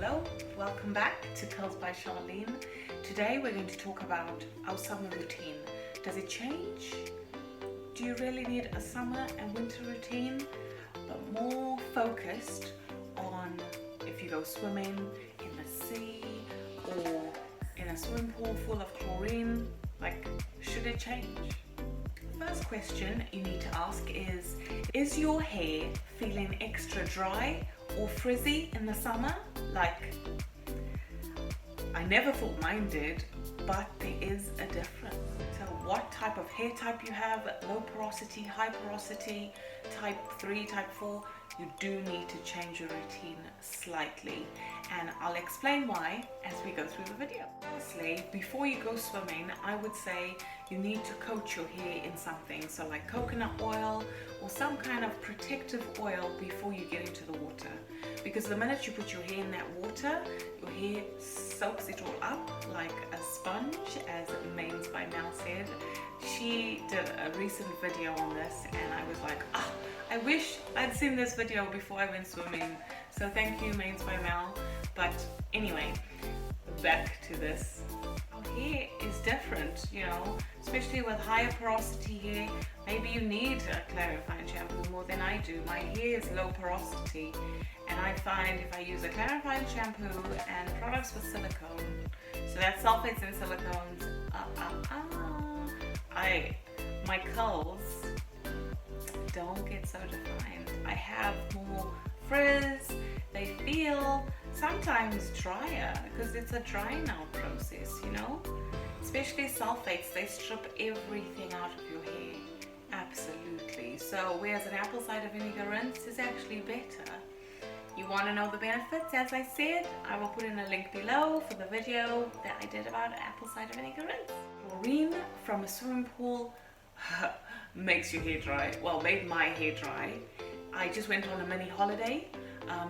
Hello, welcome back to Curls by Sharlene. Today we're going to talk about our summer routine. Does it change? Do you really need a summer and winter routine? But more focused on if you go swimming in the sea or in a swimming pool full of chlorine, like should it change? First question you need to ask is your hair feeling extra dry or frizzy in the summer? Like, I never thought mine did, but there is a difference. So what type of hair type you have, low porosity, high porosity, type 3, type 4, you do need to change your routine slightly, and I'll explain why as we go through the video. Firstly, before you go swimming, I would say you need to coat your hair in something, so like coconut oil or some kind of protective oil before you get into the water, because the minute you put your hair in that water, your hair soaks it all up like a sponge, as Mains by Mel said. She did a recent video on this and I was like, I wish I'd seen this video before I went swimming. So thank you, Mains by Mel. But anyway, back to this. Our hair is different, you know, especially with higher porosity hair. Maybe you need a clarifying shampoo more than I do. My hair is low porosity, and I find if I use a clarifying shampoo and products with silicone, so that's sulfates and silicones, my curls don't get so defined. I have more frizz. They feel sometimes drier because it's a drying out process, you know. Especially sulfates, they strip everything out of your hair. Absolutely. So whereas an apple cider vinegar rinse is actually better. You want to know the benefits? As I said, I will put in a link below for the video that I did about apple cider vinegar rinse. Chlorine from a swimming pool makes your hair dry. Well, made my hair dry. I just went on a mini holiday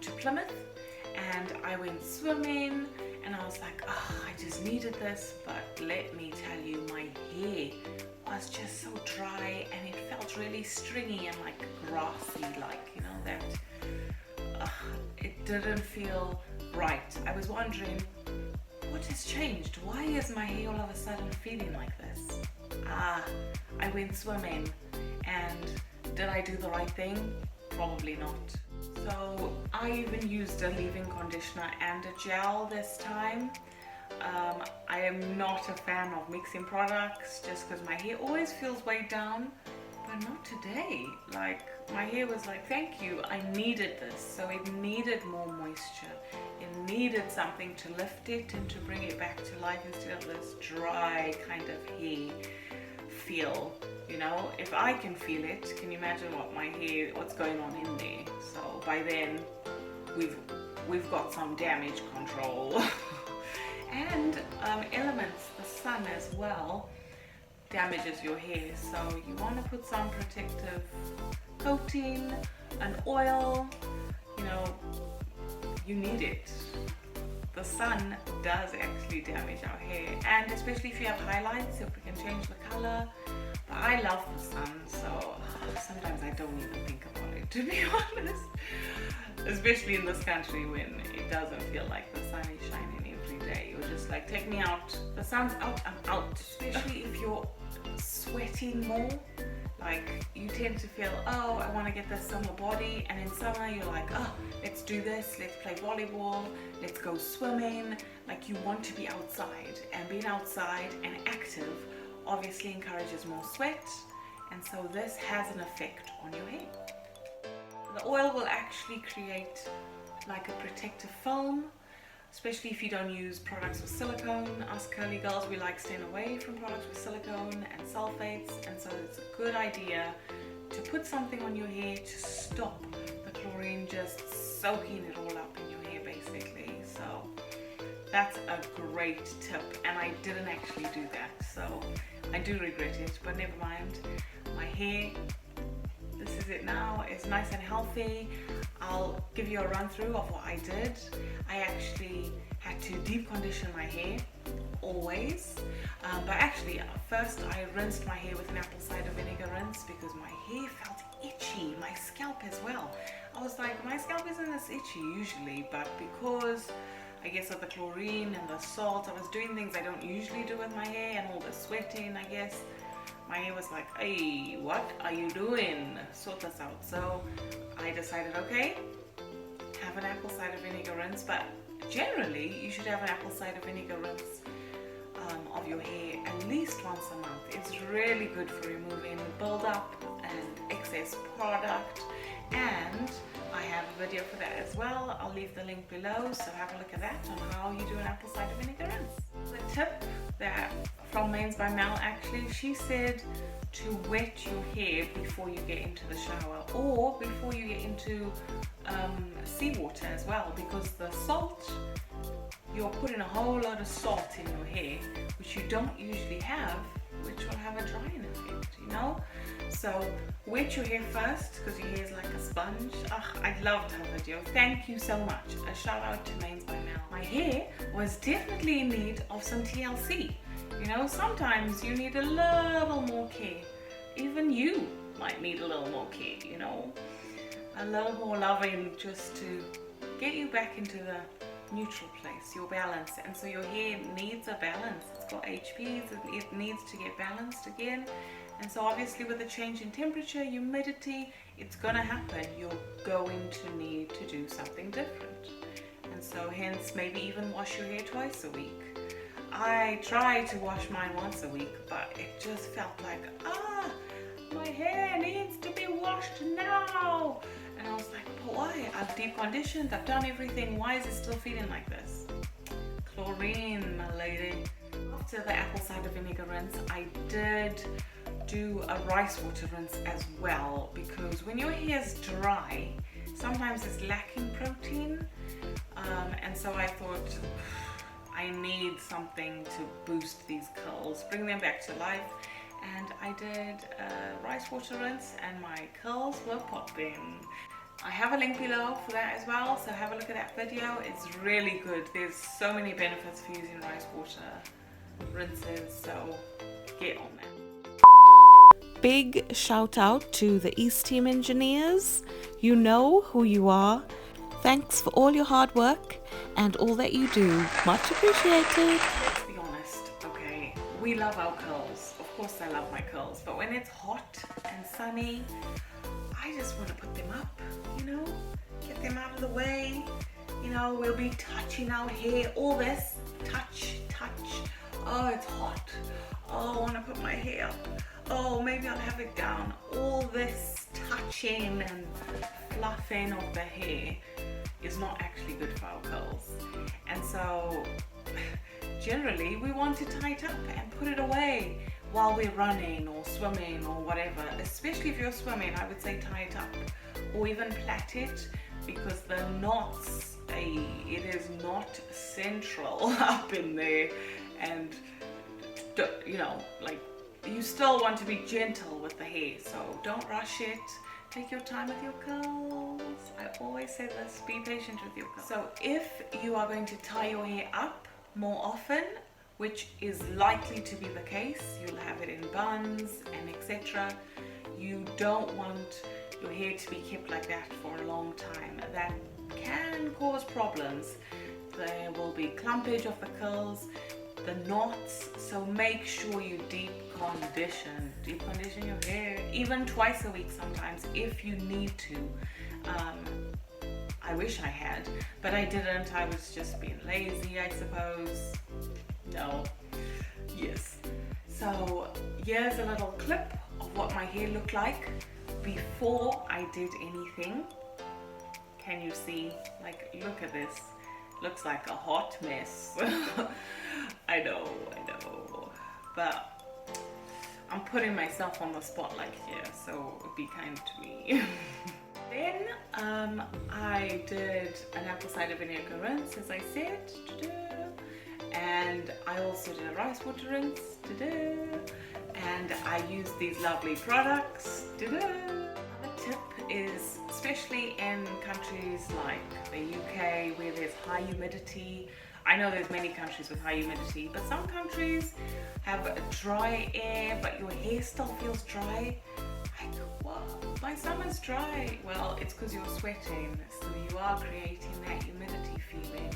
to Plymouth, and I went swimming, and I was like, I just needed this. But let me tell you, my hair was just so dry, and it felt really stringy and like grassy, like, you know, that it didn't feel right. I was wondering, what has changed? Why is my hair all of a sudden feeling like this? I went swimming, and did I do the right thing? Probably not. So I even used a leave-in conditioner and a gel this time. I am not a fan of mixing products just because my hair always feels weighed down, but not today. Like, my hair was like, thank you, I needed this. So it needed more moisture. It needed something to lift it and to bring it back to life instead of this dry kind of hair feel. You know, if I can feel it, can you imagine what's going on in there? So by then, we've got some damage control. And elements, the sun as well, damages your hair. So you want to put some protective coating, an oil, you know, you need it. The sun does actually damage our hair, and especially if you have highlights, if we can change the color. But I love the sun, so sometimes I don't even think about it, to be honest. Especially in this country when it doesn't feel like the sun is shining every day. You're just like, take me out. The sun's out, I'm out. Especially if you're sweating more. Like, you tend to feel, I want to get this summer body, and in summer you're like, let's do this, let's play volleyball, let's go swimming. Like, you want to be outside, and being outside and active obviously encourages more sweat, and so this has an effect on your hair. The oil will actually create like a protective film, especially if you don't use products with silicone. Us curly girls, we like staying away from products with silicone and sulfates, and so it's a good idea to put something on your hair to stop the chlorine just soaking it all up in your hair basically. So that's a great tip, and I didn't actually do that, so I do regret it, but never mind. My hair, this is it now, it's nice and healthy. I'll give you a run through of what I did. I actually had to deep condition my hair, always. But actually, first I rinsed my hair with an apple cider vinegar rinse because my hair felt itchy, my scalp as well. I was like, my scalp isn't this itchy usually, but because I guess of the chlorine and the salt. I was doing things I don't usually do with my hair, and all the sweating, I guess. My hair was like, hey, what are you doing? Sort this out. So I decided, okay, have an apple cider vinegar rinse, but generally you should have an apple cider vinegar rinse of your hair at least once a month. It's really good for removing buildup and excess product, and I have a video for that as well. I'll leave the link below, so have a look at that on how you do an apple cider vinegar rinse. The tip that from Mains by Mel, actually, she said to wet your hair before you get into the shower, or before you get into seawater as well, because the salt, you're putting a whole lot of salt in your hair, which you don't usually have, which will have a drying effect, you know. So wet your hair first, because your hair is like a sponge. I loved her video. Thank you so much. A shout out to Mains by Mel. My hair was definitely in need of some TLC. You know, sometimes you need a little more care. Even you might need a little more care, you know. A little more loving, just to get you back into the neutral place, your balance. And so your hair needs a balance. It's got HPs, it needs to get balanced again. And so obviously with the change in temperature, humidity, it's gonna happen. You're going to need to do something different. And so hence maybe even wash your hair twice a week. I try to wash mine once a week, but it just felt like, my hair needs to be washed now. And I was like, but why? I've deep conditioned, I've done everything. Why is it still feeling like this? Chlorine, my lady. After the apple cider vinegar rinse, I did do a rice water rinse as well, because when your hair is dry, sometimes it's lacking protein. And so I thought, I need something to boost these curls, bring them back to life. And I did a rice water rinse, and my curls were popping. I have a link below for that as well, so have a look at that video. It's really good. There's so many benefits for using rice water rinses, so get on that. Big shout out to the East Team engineers. You know who you are. Thanks for all your hard work and all that you do. Much appreciated. Let's be honest, okay? We love our curls. Of course I love my curls, but when it's hot and sunny, I just want to put them up, you know? Get them out of the way. You know, we'll be touching our hair, all this. Touch, touch. Oh, it's hot. Oh, I want to put my hair up. Oh, maybe I'll have it down. All this touching and fluffing of the hair is not actually good for our curls. And so generally we want to tie it up and put it away while we're running or swimming or whatever. Especially if you're swimming, I would say tie it up, or even plait it, because the knots, it is not central up in there. And you know, like, you still want to be gentle with the hair, so don't rush it. Take your time with your curls. I always say this, be patient with your curls. So if you are going to tie your hair up more often, which is likely to be the case, you'll have it in buns and etc. You don't want your hair to be kept like that for a long time. That can cause problems. There will be clumpage of the curls, the knots, so make sure you deep condition your hair, even twice a week sometimes if you need to. I wish I had, but I didn't. I was just being lazy, I suppose. No. Yes. So here's a little clip of what my hair looked like before I did anything. Can you see? Like, look at this. Looks like a hot mess. I know. But I'm putting myself on the spotlight here, so be kind to me. Then I did an apple cider vinegar rinse, as I said, and I also did a rice water rinse, and I used these lovely products. Another tip is, especially in countries like the UK where there's high humidity, I know there's many countries with high humidity, but some countries have a dry air, but your hair still feels dry. Like, what? My summer's dry. Well, it's because you're sweating, so you are creating that humidity feeling.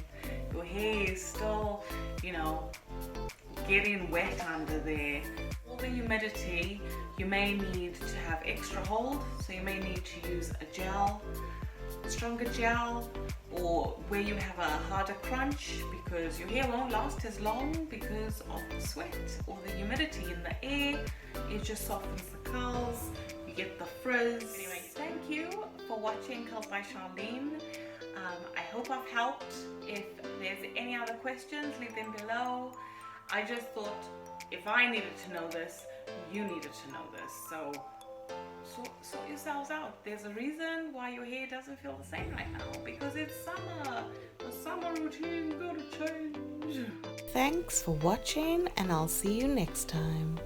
Your hair is still, you know, getting wet under there. All the humidity, you may need to have extra hold, so you may need to use a gel, stronger gel, or where you have a harder crunch, because your hair won't last as long because of the sweat or the humidity in the air. It just softens the curls, you get the frizz. Anyway, thank you for watching Curls by Sharlene. I hope I've helped. If there's any other questions, leave them below. I just thought if I needed to know this, you needed to know this. So sort yourselves out. There's a reason why your hair doesn't feel the same right now, because it's summer. The summer routine gotta change. Thanks for watching, and I'll see you next time.